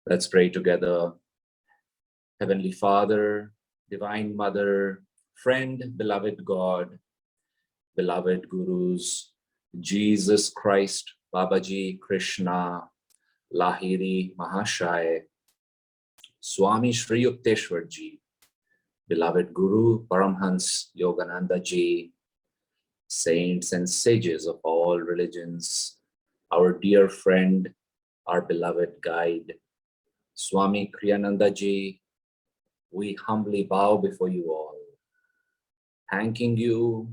Let's pray together. Heavenly Father, Divine Mother, friend, beloved God, beloved Gurus, Jesus Christ, Babaji, Krishna, Lahiri, Mahashaya, Swami Shri Yukteswar Ji, beloved Guru, Paramhansa Yogananda Ji, saints and sages of all religions, our dear friend, our beloved guide, Swami Kriyananda Ji, we humbly bow before you all, thanking you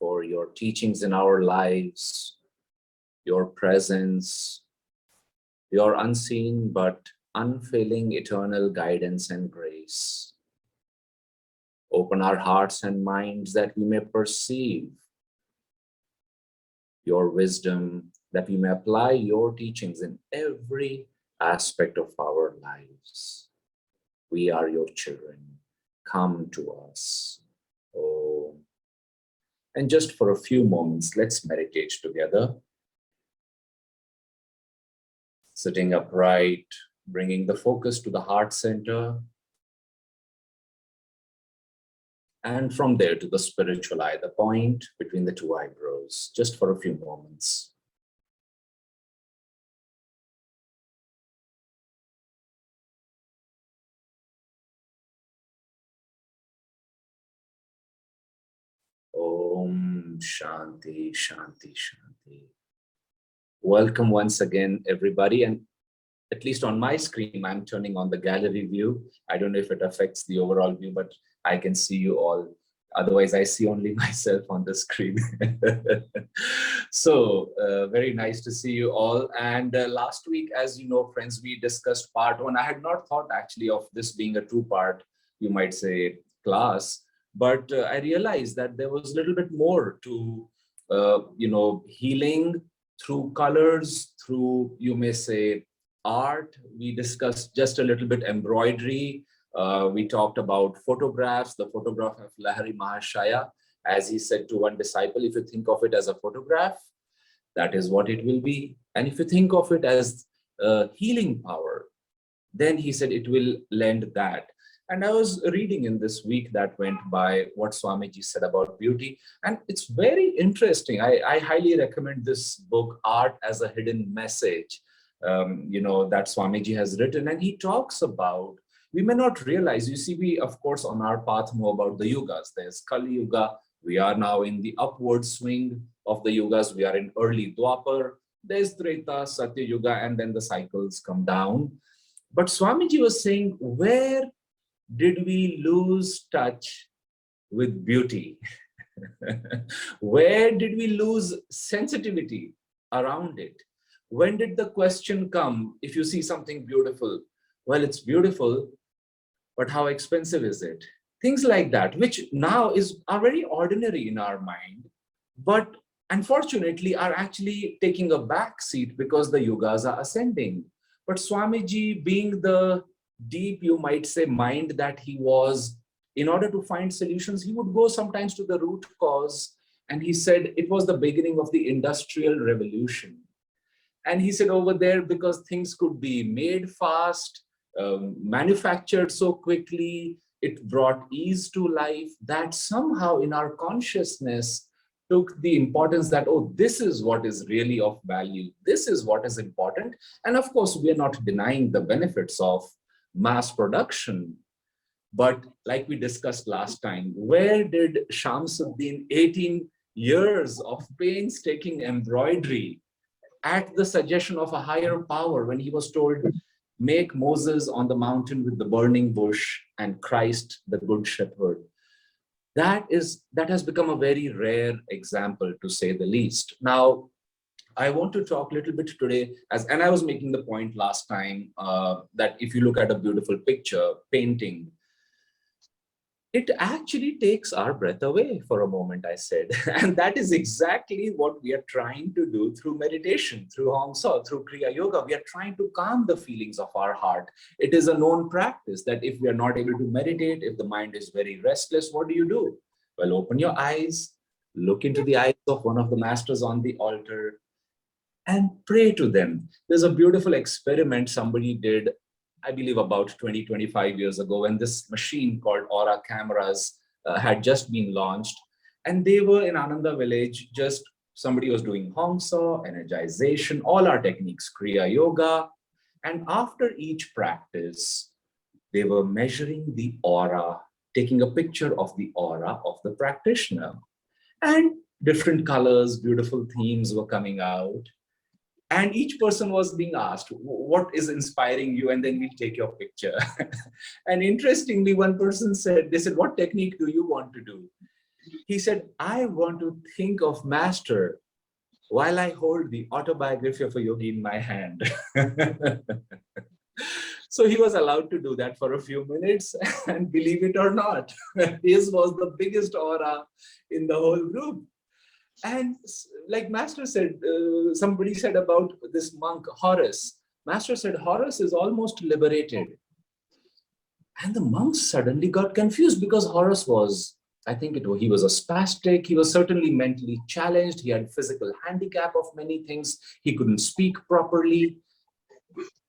for your teachings in our lives, your presence, your unseen but unfailing eternal guidance and grace. Open our hearts and minds that we may perceive your wisdom, that we may apply your teachings in every aspect of our lives. We are your children. Come to us. Oh. And just for a few moments, let's meditate together. Sitting upright, bringing the focus to the heart center. And from there to the spiritual eye, the point between the two eyebrows, just for a few moments. Om Shanti, Shanti, Shanti. Welcome once again, everybody. And at least on my screen, I'm turning on the gallery view. I don't know if it affects the overall view, but I can see you all. Otherwise, I see only myself on the screen. So very nice to see you all. And last week, as you know, friends, we discussed part one. I had not thought actually of this being a two-part, you might say, class. But I realized that there was a little bit more to, healing through colors, through, you may say, art. We discussed just a little bit embroidery. We talked about photographs, the photograph of Lahiri Mahashaya. As he said to one disciple, if you think of it as a photograph, that is what it will be. And if you think of it as healing power, then he said it will lend that. And I was reading in this week that went by what Swamiji said about beauty. And it's very interesting. I highly recommend this book, Art as a Hidden Message, that Swamiji has written. And he talks about, we may not realize, you see, we, of course, on our path know about the yugas. There's Kali Yuga. We are now in the upward swing of the yugas. We are in early Dwapar. There's Treta, Satya Yuga, and then the cycles come down. But Swamiji was saying, where did we lose touch with beauty? Where did we lose sensitivity around it? When did the question come, if you see something beautiful, well, it's beautiful, but how expensive is it? Things like that, which now are very ordinary in our mind, but unfortunately are actually taking a back seat because the yugas are ascending. But Swamiji, being the deep, you might say, mind that he was, in order to find solutions, he would go sometimes to the root cause. And he said it was the beginning of the Industrial Revolution. And he said over there, because things could be made fast, manufactured so quickly, it brought ease to life, that somehow in our consciousness took the importance that, oh, this is what is really of value. This is what is important. And of course, we are not denying the benefits of mass production. But like we discussed last time, where did Shamsuddin 18 years of painstaking embroidery at the suggestion of a higher power, when he was told, make Moses on the mountain with the burning bush and Christ, the good shepherd? That has become a very rare example, to say the least. Now, I want to talk a little bit today, and I was making the point last time that if you look at a beautiful picture, painting, it actually takes our breath away for a moment, I said. And that is exactly what we are trying to do through meditation, through Hong So, through Kriya Yoga. We are trying to calm the feelings of our heart. It is a known practice that if we are not able to meditate, if the mind is very restless, what do? Well, open your eyes, look into the eyes of one of the masters on the altar, and pray to them. There's a beautiful experiment somebody did I believe about 20, 25 years ago, when this machine called Aura cameras had just been launched. And they were in Ananda village, just somebody was doing Hongsa, energization, all our techniques, Kriya Yoga. And after each practice, they were measuring the aura, taking a picture of the aura of the practitioner. And different colors, beautiful themes were coming out. And each person was being asked, what is inspiring you? And then we'll take your picture. And interestingly, one person said, they said, what technique do you want to do? He said, I want to think of Master while I hold the autobiography of a yogi in my hand. So he was allowed to do that for a few minutes, and believe it or not, his was the biggest aura in the whole group. And like Master said, somebody said about this monk, Horace. Master said, Horace is almost liberated. And the monks suddenly got confused because Horace was, I think he was a spastic. He was certainly mentally challenged. He had physical handicap of many things. He couldn't speak properly.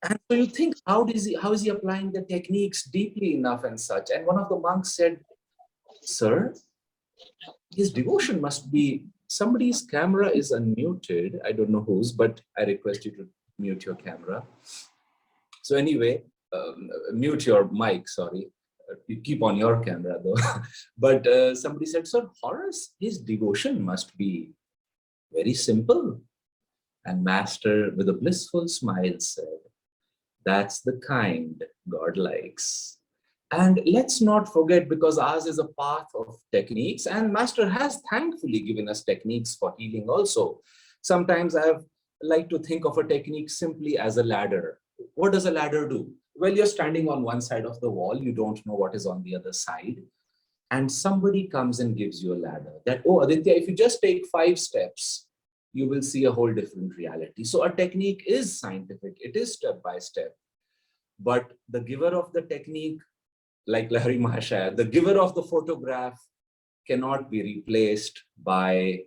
And so you think, how is he applying the techniques deeply enough and such? And one of the monks said, sir, his devotion must be, somebody's camera is unmuted. I don't know whose, but I request you to mute your camera. So anyway, mute your mic, sorry. You keep on your camera though. But somebody said, sir, Horace, his devotion must be very simple. And Master, with a blissful smile, said, that's the kind God likes. And let's not forget, because ours is a path of techniques, and Master has thankfully given us techniques for healing also. Sometimes I like to think of a technique simply as a ladder. What does a ladder do? Well, you're standing on one side of the wall, you don't know what is on the other side, and somebody comes and gives you a ladder that, oh, Aditya, if you just take 5 steps, you will see a whole different reality. So a technique is scientific, it is step by step. But the giver of the technique, like Lahari Mahashaya, the giver of the photograph cannot be replaced by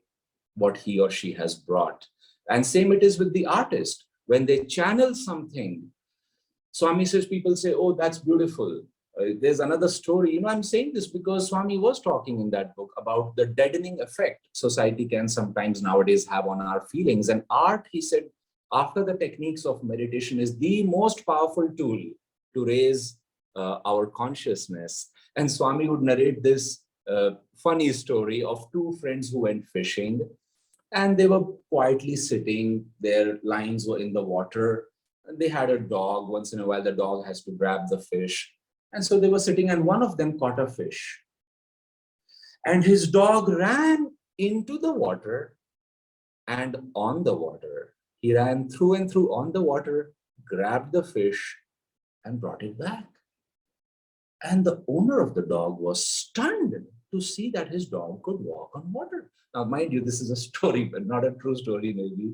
what he or she has brought. And same it is with the artist. When they channel something, Swami says, people say, oh, that's beautiful. There's another story. I'm saying this because Swami was talking in that book about the deadening effect society can sometimes nowadays have on our feelings. And art, he said, after the techniques of meditation, is the most powerful tool to raise our consciousness. And Swami would narrate this funny story of 2 friends who went fishing, and they were quietly sitting. Their lines were in the water, and they had a dog. Once in a while, the dog has to grab the fish. And so they were sitting, and one of them caught a fish. And his dog ran into the water and on the water. He ran through and through on the water, grabbed the fish, and brought it back. And the owner of the dog was stunned to see that his dog could walk on water. Now, mind you, this is a story, but not a true story, maybe.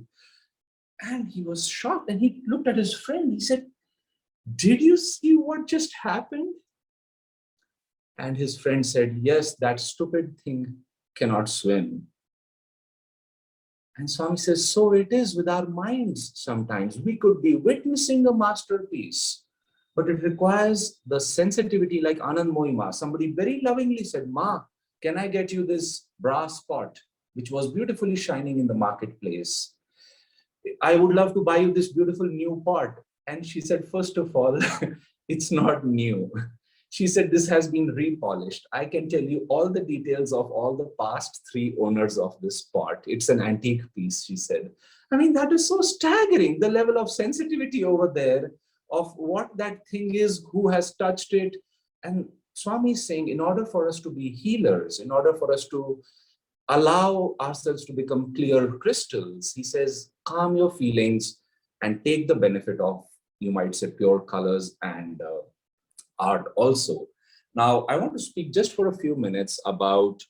And he was shocked, and he looked at his friend. He said, did you see what just happened? And his friend said, yes, that stupid thing cannot swim. And Swami says, so it is with our minds sometimes. We could be witnessing a masterpiece, but it requires the sensitivity, like Anand Mohima. Somebody very lovingly said, Ma, can I get you this brass pot, which was beautifully shining in the marketplace? I would love to buy you this beautiful new pot. And she said, first of all, it's not new. She said, this has been repolished. I can tell you all the details of all the past 3 owners of this pot. It's an antique piece, she said. I mean, that is so staggering, the level of sensitivity over there of what that thing is, who has touched it. And Swami is saying, in order for us to be healers, in order for us to allow ourselves to become clear crystals, he says, calm your feelings and take the benefit of, you might say, pure colors and art also. Now, I want to speak just for a few minutes about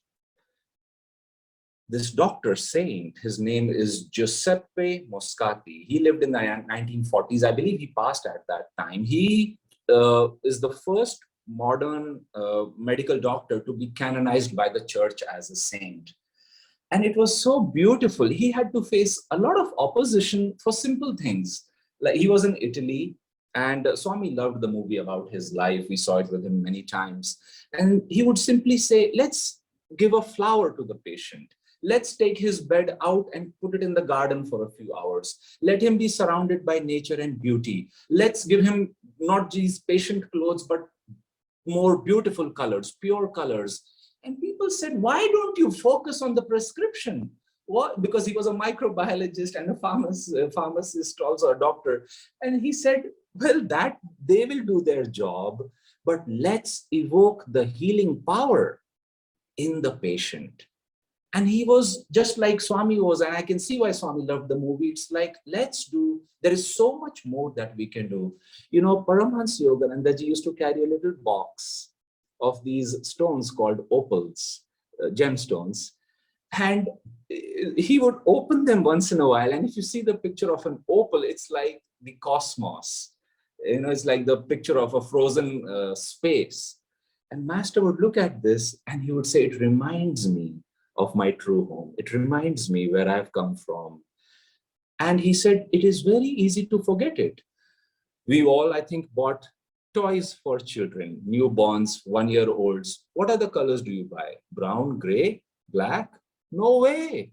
this doctor saint. His name is Giuseppe Moscati. He lived in the 1940s. I believe he passed at that time. He is the first modern medical doctor to be canonized by the church as a saint. And it was so beautiful. He had to face a lot of opposition for simple things. Like, he was in Italy, And Swami loved the movie about his life. We saw it with him many times. And he would simply say, let's give a flower to the patient. Let's take his bed out and put it in the garden for a few hours. Let him be surrounded by nature and beauty. Let's give him not these patient clothes, but more beautiful colors, pure colors. And people said, why don't you focus on the prescription? What? Because he was a microbiologist and a pharmacist, also a doctor. And he said, well, that they will do their job, but let's evoke the healing power in the patient. And he was just like Swami was, and I can see why Swami loved the movie. It's like, there is so much more that we can do. You know, Paramhansa Yogananda ji used to carry a little box of these stones called opals, gemstones. And he would open them once in a while. And if you see the picture of an opal, it's like the cosmos. You know, it's like the picture of a frozen space. And Master would look at this and he would say, it reminds me of my true home. It reminds me where I've come from. And he said, it is very easy to forget it. We all, I think, bought toys for children, newborns, 1-year-olds. What other colors do you buy? Brown, gray, black? No way.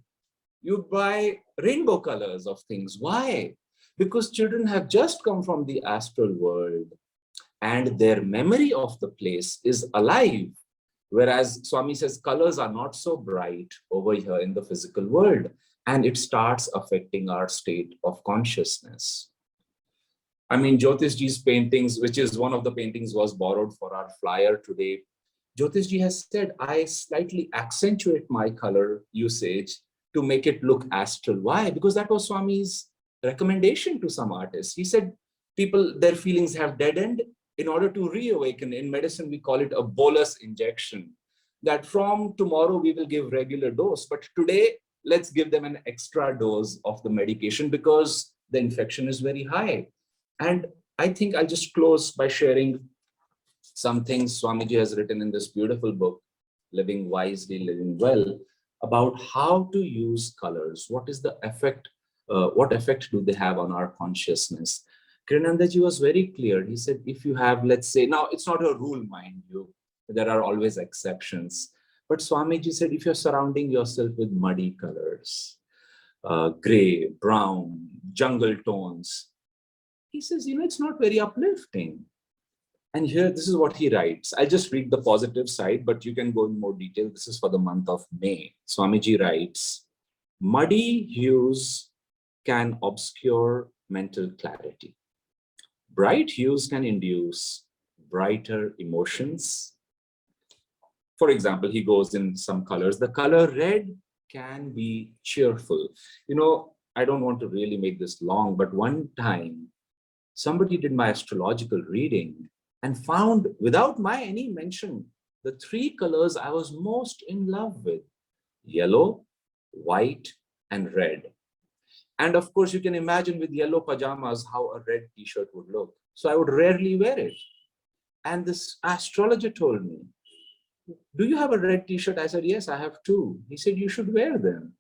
You buy rainbow colors of things. Why? Because children have just come from the astral world and their memory of the place is alive. Whereas Swami says colors are not so bright over here in the physical world, and it starts affecting our state of consciousness. I mean, Jyotishji's paintings, which is one of the paintings was borrowed for our flyer today. Jyotishji has said, I slightly accentuate my color usage to make it look astral. Why? Because that was Swami's recommendation to some artists. He said, people, their feelings have deadened. In order to reawaken, in medicine, we call it a bolus injection, that from tomorrow we will give regular dose, but today, let's give them an extra dose of the medication because the infection is very high. And I think I'll just close by sharing some things Swamiji has written in this beautiful book, Living Wisely, Living Well, about how to use colors. What is the effect? What effect do they have on our consciousness? Kriyanandaji was very clear. He said, if you have, let's say, now it's not a rule, mind you, there are always exceptions. But Swamiji said, if you're surrounding yourself with muddy colors, gray, brown, jungle tones, he says, you know, it's not very uplifting. And here, this is what he writes. I'll just read the positive side, but you can go in more detail. This is for the month of May. Swamiji writes, muddy hues can obscure mental clarity. Bright hues can induce brighter emotions. For example, he goes in some colors. The color red can be cheerful. You know, I don't want to really make this long, but one time somebody did my astrological reading and found, without my any mention, the 3 colors I was most in love with: yellow, white, and red. And of course, you can imagine with yellow pajamas how a red t-shirt would look. So I would rarely wear it. And this astrologer told me, do you have a red t-shirt? I said, yes, I have 2. He said, you should wear them.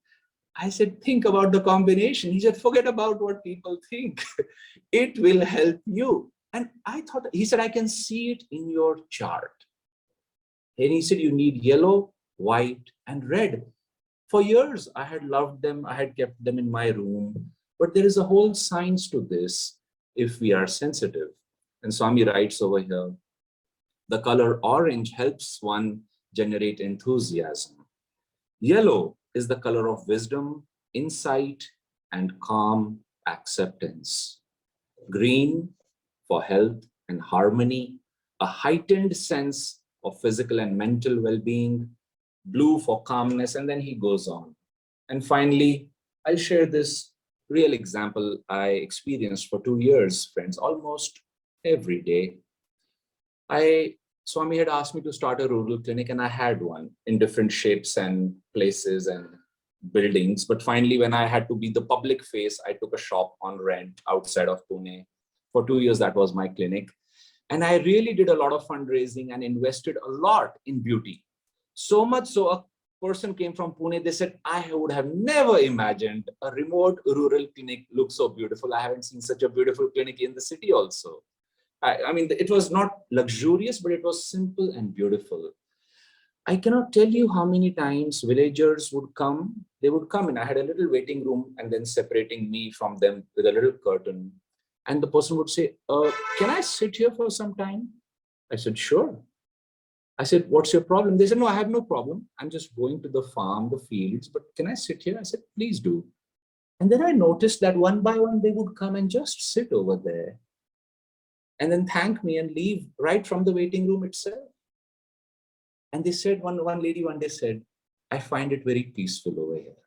I said, think about the combination. He said, forget about what people think. It will help you. And I thought, he said, I can see it in your chart. And he said, you need yellow, white, and red. For years, I had loved them. I had kept them in my room. But there is a whole science to this if we are sensitive. And Swami writes over here, the color orange helps one generate enthusiasm. Yellow is the color of wisdom, insight, and calm acceptance. Green for health and harmony, a heightened sense of physical and mental well-being. Blue for calmness, and then he goes on. And finally, I'll share this real example I experienced for 2 years, friends, almost every day. Swami had asked me to start a rural clinic, and I had one in different shapes and places and buildings. But finally, when I had to be the public face, I took a shop on rent outside of Pune. For 2 years, that was my clinic. And I really did a lot of fundraising and invested a lot in beauty. So much so, a person came from Pune. They said, I would have never imagined a remote rural clinic looks so beautiful. I haven't seen such a beautiful clinic in the city also. I mean, it was not luxurious, but it was simple and beautiful. I cannot tell you how many times villagers would come. They would come and I had a little waiting room and then separating me from them with a little curtain. And the person would say, can I sit here for some time? I said, sure. I said, what's your problem? They said, no, I have no problem. I'm just going to the farm, the fields, but can I sit here? I said, please do. And then I noticed that one by one, they would come and just sit over there and then thank me and leave right from the waiting room itself. And they said, one lady one day said, I find it very peaceful over here.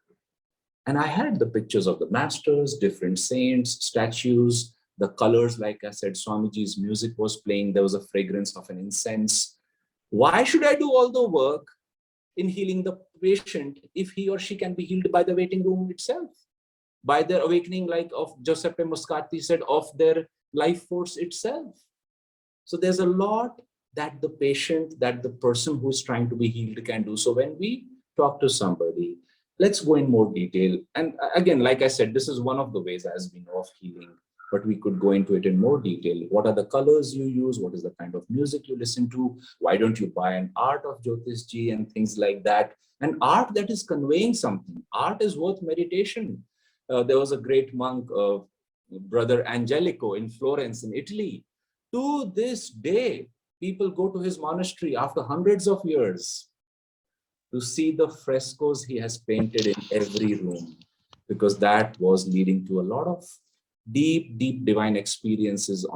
And I had the pictures of the masters, different saints, statues, the colors, like I said, Swamiji's music was playing. There was a fragrance of an incense. Why should I do all the work in healing the patient if he or she can be healed by the waiting room itself? By their awakening, like of Giuseppe Moscati said, of their life force itself. So there's a lot that the patient, that the person who's trying to be healed can do. So when we talk to somebody, let's go in more detail. And again, like I said, this is one of the ways as we know of healing, but we could go into it in more detail. What are the colors you use? What is the kind of music you listen to? Why don't you buy an art of Jyotish and things like that? An art that is conveying something. Art is worth meditation. There was a great monk, Brother Angelico in Florence in Italy. To this day, people go to his monastery after hundreds of years to see the frescoes he has painted in every room, because that was leading to a lot of deep, deep divine experiences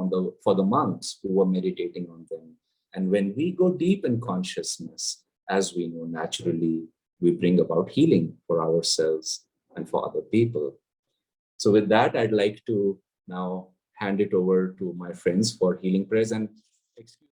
for the monks who were meditating on them. And when we go deep in consciousness, as we know naturally, we bring about healing for ourselves and for other people. So with that, I'd like to now hand it over to my friends for healing prayers. And excuse